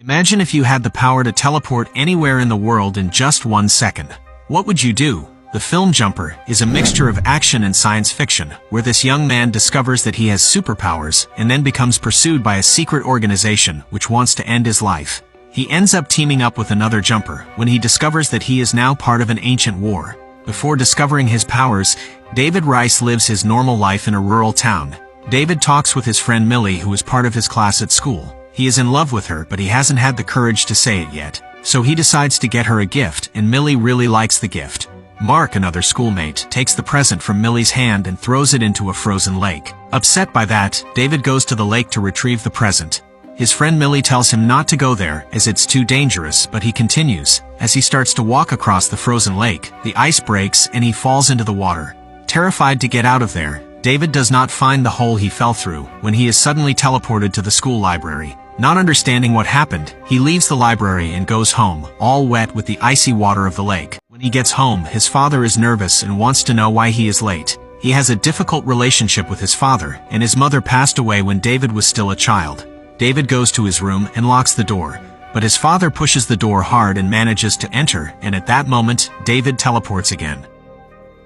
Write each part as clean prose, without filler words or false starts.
Imagine if you had the power to teleport anywhere in the world in just 1 second. What would you do? The film Jumper is a mixture of action and science fiction, where this young man discovers that he has superpowers and then becomes pursued by a secret organization which wants to end his life. He ends up teaming up with another jumper when he discovers that he is now part of an ancient war. Before discovering his powers, David Rice lives his normal life in a rural town. David talks with his friend Millie, who is part of his class at school. He is in love with her, but he hasn't had the courage to say it yet. So he decides to get her a gift, and Millie really likes the gift. Mark, another schoolmate, takes the present from Millie's hand and throws it into a frozen lake. Upset by that, David goes to the lake to retrieve the present. His friend Millie tells him not to go there as it's too dangerous, but he continues. As he starts to walk across the frozen lake, the ice breaks and he falls into the water. Terrified to get out of there, David does not find the hole he fell through when he is suddenly teleported to the school library. Not understanding what happened, he leaves the library and goes home, all wet with the icy water of the lake. When he gets home, his father is nervous and wants to know why he is late. He has a difficult relationship with his father, and his mother passed away when David was still a child. David goes to his room and locks the door, but his father pushes the door hard and manages to enter, and at that moment, David teleports again.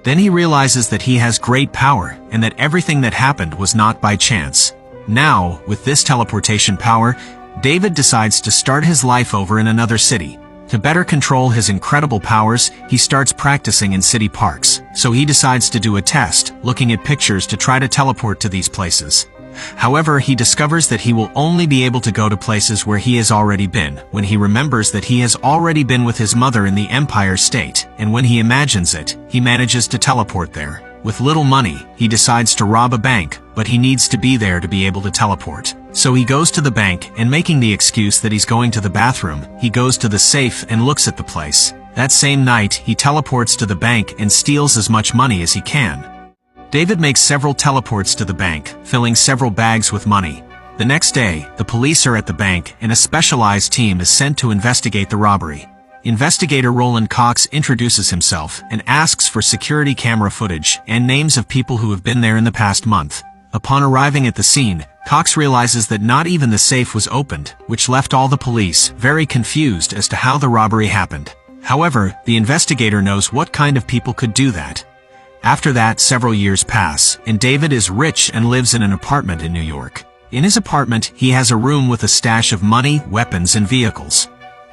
Then he realizes that he has great power, and that everything that happened was not by chance. Now, with this teleportation power, David decides to start his life over in another city. To better control his incredible powers, he starts practicing in city parks. So he decides to do a test, looking at pictures to try to teleport to these places. However, he discovers that he will only be able to go to places where he has already been, when he remembers that he has already been with his mother in the Empire State, and when he imagines it, he manages to teleport there. With little money, he decides to rob a bank, but he needs to be there to be able to teleport. So he goes to the bank, and making the excuse that he's going to the bathroom, he goes to the safe and looks at the place. That same night, he teleports to the bank and steals as much money as he can. David makes several teleports to the bank, filling several bags with money. The next day, the police are at the bank, and a specialized team is sent to investigate the robbery. Investigator Roland Cox introduces himself and asks for security camera footage and names of people who have been there in the past month. Upon arriving at the scene, Cox realizes that not even the safe was opened, which left all the police very confused as to how the robbery happened. However, the investigator knows what kind of people could do that. After that, several years pass, and David is rich and lives in an apartment in New York. In his apartment, he has a room with a stash of money, weapons, and vehicles.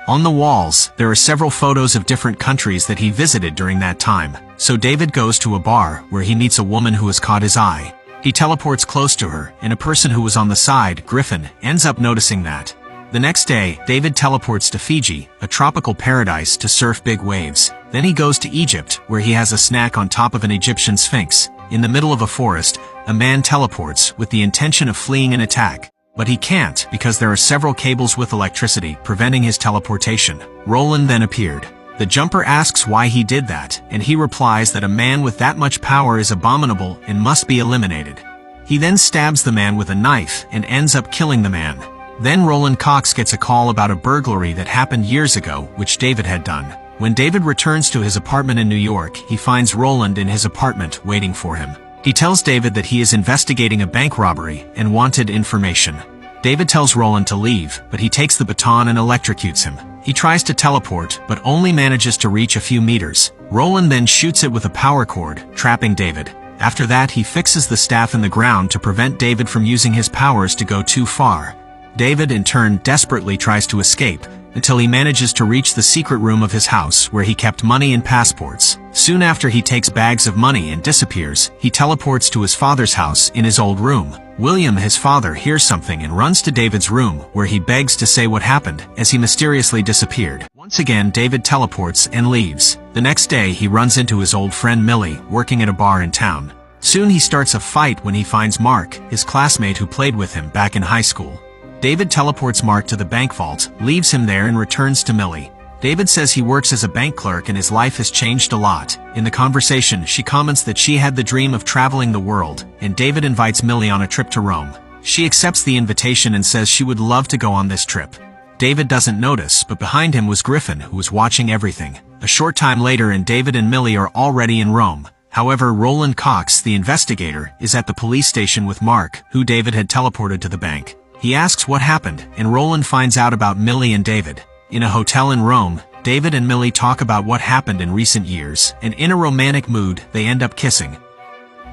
On the walls, there are several photos of different countries that he visited during that time. So David goes to a bar where he meets a woman who has caught his eye. He teleports close to her, and a person who was on the side, Griffin, ends up noticing that. The next day, David teleports to Fiji, a tropical paradise, to surf big waves. Then he goes to Egypt, where he has a snack on top of an Egyptian sphinx. In the middle of a forest, a man teleports with the intention of fleeing an attack. But he can't because there are several cables with electricity preventing his teleportation. Roland then appeared. The jumper asks why he did that, and he replies that a man with that much power is abominable and must be eliminated. He then stabs the man with a knife and ends up killing the man. Then Roland Cox gets a call about a burglary that happened years ago, which David had done. When David returns to his apartment in New York, he finds Roland in his apartment waiting for him. He tells David that he is investigating a bank robbery and wanted information. David tells Roland to leave, but he takes the baton and electrocutes him. He tries to teleport, but only manages to reach a few meters. Roland then shoots it with a power cord, trapping David. After that, he fixes the staff in the ground to prevent David from using his powers to go too far. David, in turn, desperately tries to escape, until he manages to reach the secret room of his house where he kept money and passports. Soon after he takes bags of money and disappears, he teleports to his father's house in his old room. William, his father, hears something and runs to David's room, where he begs to say what happened, as he mysteriously disappeared. Once again, David teleports and leaves. The next day, he runs into his old friend Millie, working at a bar in town. Soon he starts a fight when he finds Mark, his classmate who played with him back in high school. David teleports Mark to the bank vault, leaves him there and returns to Millie. David says he works as a bank clerk and his life has changed a lot. In the conversation, she comments that she had the dream of traveling the world, and David invites Millie on a trip to Rome. She accepts the invitation and says she would love to go on this trip. David doesn't notice, but behind him was Griffin, who was watching everything. A short time later, and David and Millie are already in Rome. However, Roland Cox, the investigator, is at the police station with Mark, who David had teleported to the bank. He asks what happened, and Roland finds out about Millie and David. In a hotel in Rome, David and Millie talk about what happened in recent years, and in a romantic mood, they end up kissing.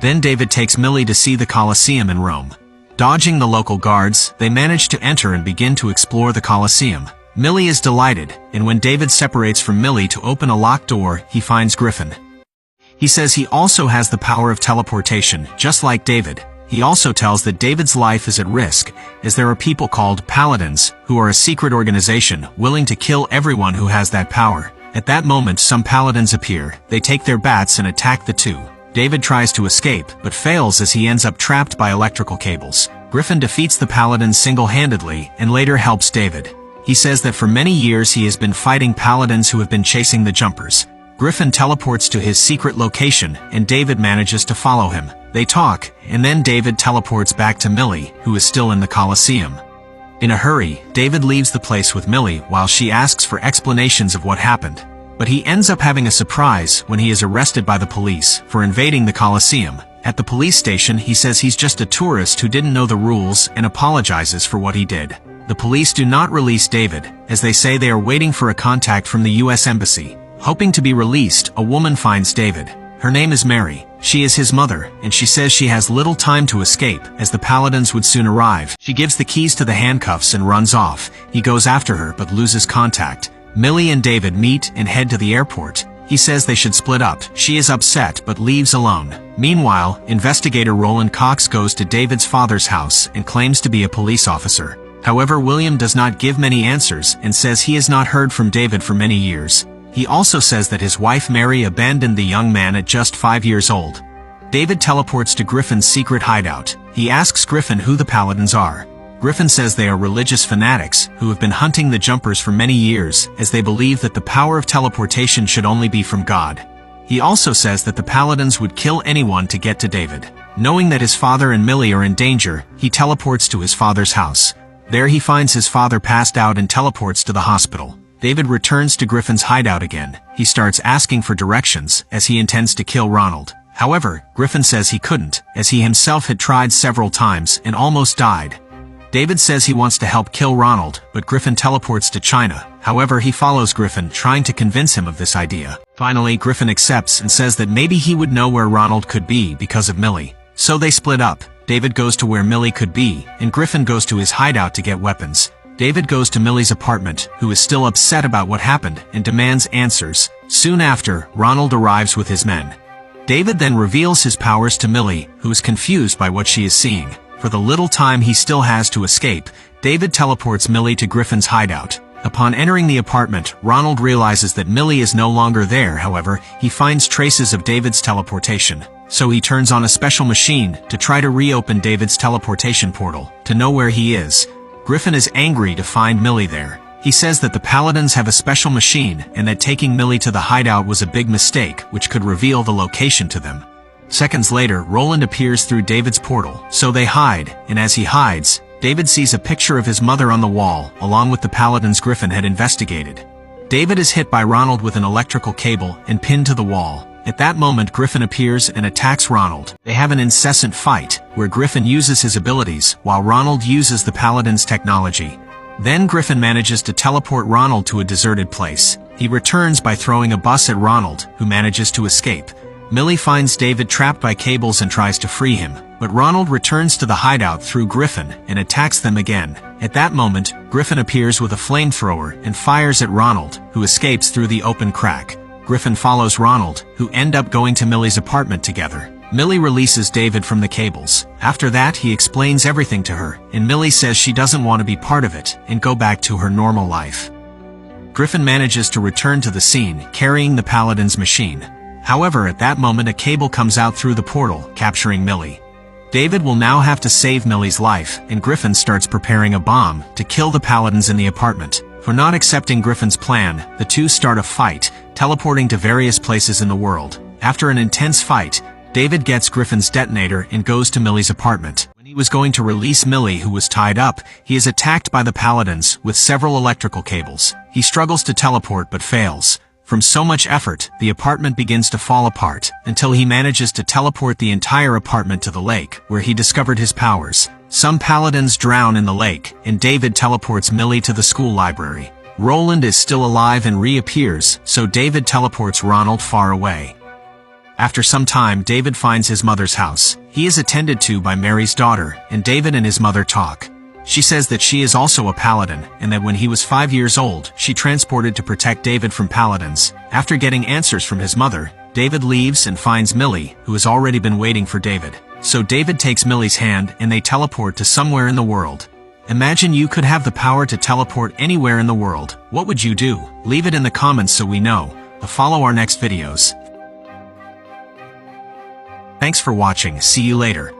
Then David takes Millie to see the Colosseum in Rome. Dodging the local guards, they manage to enter and begin to explore the Colosseum. Millie is delighted, and when David separates from Millie to open a locked door, he finds Griffin. He says he also has the power of teleportation, just like David. He also tells that David's life is at risk, as there are people called Paladins, who are a secret organization willing to kill everyone who has that power. At that moment, some Paladins appear. They take their bats and attack the two. David tries to escape, but fails as he ends up trapped by electrical cables. Griffin defeats the Paladins single-handedly and later helps David. He says that for many years he has been fighting Paladins who have been chasing the jumpers. Griffin teleports to his secret location, and David manages to follow him. They talk, and then David teleports back to Millie, who is still in the Colosseum. In a hurry, David leaves the place with Millie while she asks for explanations of what happened. But he ends up having a surprise when he is arrested by the police for invading the Colosseum. At the police station, he says he's just a tourist who didn't know the rules and apologizes for what he did. The police do not release David, as they say they are waiting for a contact from the U.S. Embassy. Hoping to be released, a woman finds David. Her name is Mary. She is his mother, and she says she has little time to escape, as the Paladins would soon arrive. She gives the keys to the handcuffs and runs off. He goes after her but loses contact. Millie and David meet and head to the airport. He says they should split up. She is upset but leaves alone. Meanwhile, investigator Roland Cox goes to David's father's house and claims to be a police officer. However, William does not give many answers and says he has not heard from David for many years. He also says that his wife Mary abandoned the young man at just 5 years old. David teleports to Griffin's secret hideout. He asks Griffin who the Paladins are. Griffin says they are religious fanatics who have been hunting the jumpers for many years, as they believe that the power of teleportation should only be from God. He also says that the Paladins would kill anyone to get to David. Knowing that his father and Millie are in danger, he teleports to his father's house. There he finds his father passed out and teleports to the hospital. David returns to Griffin's hideout again. He starts asking for directions, as he intends to kill Ronald. However, Griffin says he couldn't, as he himself had tried several times and almost died. David says he wants to help kill Ronald, but Griffin teleports to China. However, he follows Griffin, trying to convince him of this idea. Finally, Griffin accepts and says that maybe he would know where Ronald could be because of Millie. So they split up. David goes to where Millie could be, and Griffin goes to his hideout to get weapons. David goes to Millie's apartment, who is still upset about what happened, and demands answers. Soon after, Ronald arrives with his men. David then reveals his powers to Millie, who is confused by what she is seeing. For the little time he still has to escape, David teleports Millie to Griffin's hideout. Upon entering the apartment, Ronald realizes that Millie is no longer there. However, he finds traces of David's teleportation. So he turns on a special machine to try to reopen David's teleportation portal, to know where he is. Griffin is angry to find Millie there. He says that the Paladins have a special machine and that taking Millie to the hideout was a big mistake, which could reveal the location to them. Seconds later, Roland appears through David's portal, so they hide, and as he hides, David sees a picture of his mother on the wall, along with the Paladins Griffin had investigated. David is hit by Ronald with an electrical cable and pinned to the wall. At that moment, Griffin appears and attacks Ronald. They have an incessant fight, where Griffin uses his abilities, while Ronald uses the Paladin's technology. Then Griffin manages to teleport Ronald to a deserted place. He returns by throwing a bus at Ronald, who manages to escape. Millie finds David trapped by cables and tries to free him, but Ronald returns to the hideout through Griffin and attacks them again. At that moment, Griffin appears with a flamethrower and fires at Ronald, who escapes through the open crack. Griffin follows Ronald, who end up going to Millie's apartment together. Millie releases David from the cables. After that, he explains everything to her, and Millie says she doesn't want to be part of it and go back to her normal life. Griffin manages to return to the scene, carrying the Paladin's machine. However, at that moment a cable comes out through the portal, capturing Millie. David will now have to save Millie's life, and Griffin starts preparing a bomb to kill the Paladins in the apartment. For not accepting Griffin's plan, the two start a fight, teleporting to various places in the world. After an intense fight, David gets Griffin's detonator and goes to Millie's apartment. When he was going to release Millie, who was tied up, he is attacked by the Paladins with several electrical cables. He struggles to teleport but fails. From so much effort, the apartment begins to fall apart, until he manages to teleport the entire apartment to the lake, where he discovered his powers. Some paladins drown in the lake, and David teleports Millie to the school library. Roland is still alive and reappears, so David teleports Ronald far away. After some time, David finds his mother's house. He is attended to by Mary's daughter, and David and his mother talk. She says that she is also a paladin, and that when he was 5 years old, she transported to protect David from paladins. After getting answers from his mother, David leaves and finds Millie, who has already been waiting for David. So David takes Millie's hand and they teleport to somewhere in the world. Imagine you could have the power to teleport anywhere in the world. What would you do? Leave it in the comments so we know. Follow our next videos. Thanks for watching. See you later.